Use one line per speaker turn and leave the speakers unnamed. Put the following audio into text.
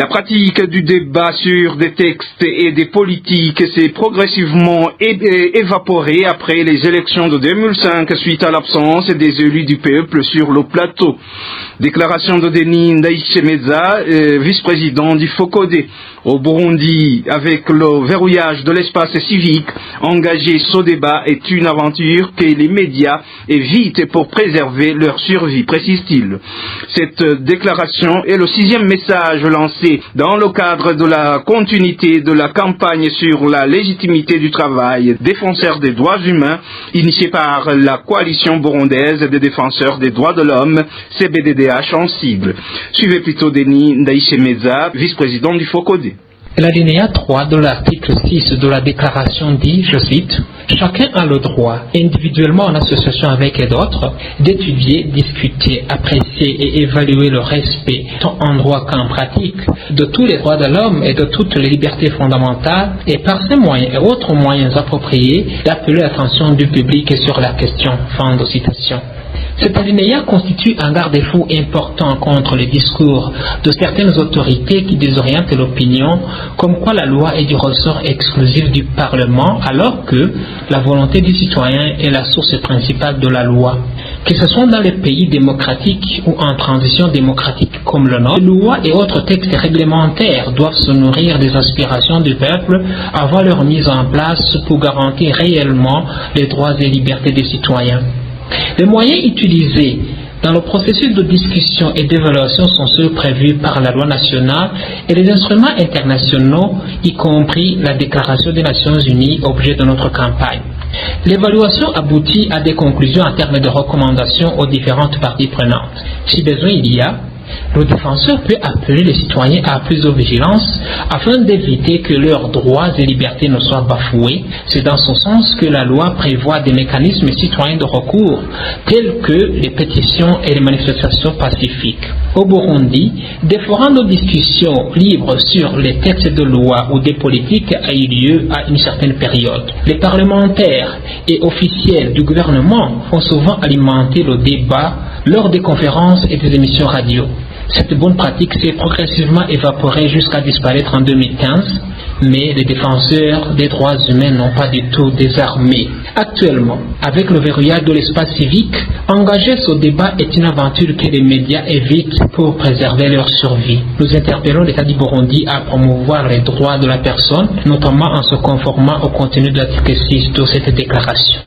pratique du débat sur des textes et des politiques s'est progressivement évaporée après les élections de 2005 suite à l'absence des élus du peuple sur le plateau. Déclaration de Denis Ndaïchemeza, vice-président du FOCODE. Au Burundi, avec le verrouillage de l'espace civique, engager ce débat est une aventure que les médias évitent pour préserver leur survie, précise-t-il. Cette déclaration est le 6e message lancé dans le cadre de la continuité de la campagne sur la légitimité du travail défenseur des droits humains, initiée par la coalition burundaise des défenseurs des droits de l'homme, CBDDH en sigle. Suivez plutôt Denis Ndaïchemeza, vice-président du FOCODE.
L'alinéa 3 de l'article 6 de la déclaration dit, je cite, « Chacun a le droit, individuellement en association avec d'autres, d'étudier, discuter, apprécier et évaluer le respect, tant en droit qu'en pratique, de tous les droits de l'homme et de toutes les libertés fondamentales, et par ces moyens et autres moyens appropriés, d'appeler l'attention du public sur la question. » Fin de citation. Cet alinéa constitue un garde-fou important contre les discours de certaines autorités qui désorientent l'opinion, comme quoi la loi est du ressort exclusif du Parlement, alors que la volonté du citoyen est la source principale de la loi. Que ce soit dans les pays démocratiques ou en transition démocratique comme le nôtre, les lois et autres textes réglementaires doivent se nourrir des aspirations du peuple avant leur mise en place pour garantir réellement les droits et libertés des citoyens. Les moyens utilisés dans le processus de discussion et d'évaluation sont ceux prévus par la loi nationale et les instruments internationaux, y compris la Déclaration des Nations Unies, objet de notre campagne. L'évaluation aboutit à des conclusions en termes de recommandations aux différentes parties prenantes. Si besoin il y a, le défenseur peut appeler les citoyens à plus de vigilance afin d'éviter que leurs droits et libertés ne soient bafoués. C'est dans ce sens que la loi prévoit des mécanismes citoyens de recours tels que les pétitions et les manifestations pacifiques. Au Burundi, des forums de discussion libres sur les textes de loi ou des politiques a eu lieu à une certaine période. Les parlementaires et officiels du gouvernement ont souvent alimenté le débat lors des conférences et des émissions radio. Cette bonne pratique s'est progressivement évaporée jusqu'à disparaître en 2015, mais les défenseurs des droits humains n'ont pas du tout désarmé. Actuellement, avec le verrouillage de l'espace civique, engager ce débat est une aventure que les médias évitent pour préserver leur survie. Nous interpellons l'État du Burundi à promouvoir les droits de la personne, notamment en se conformant au contenu de l'article 6 de cette déclaration.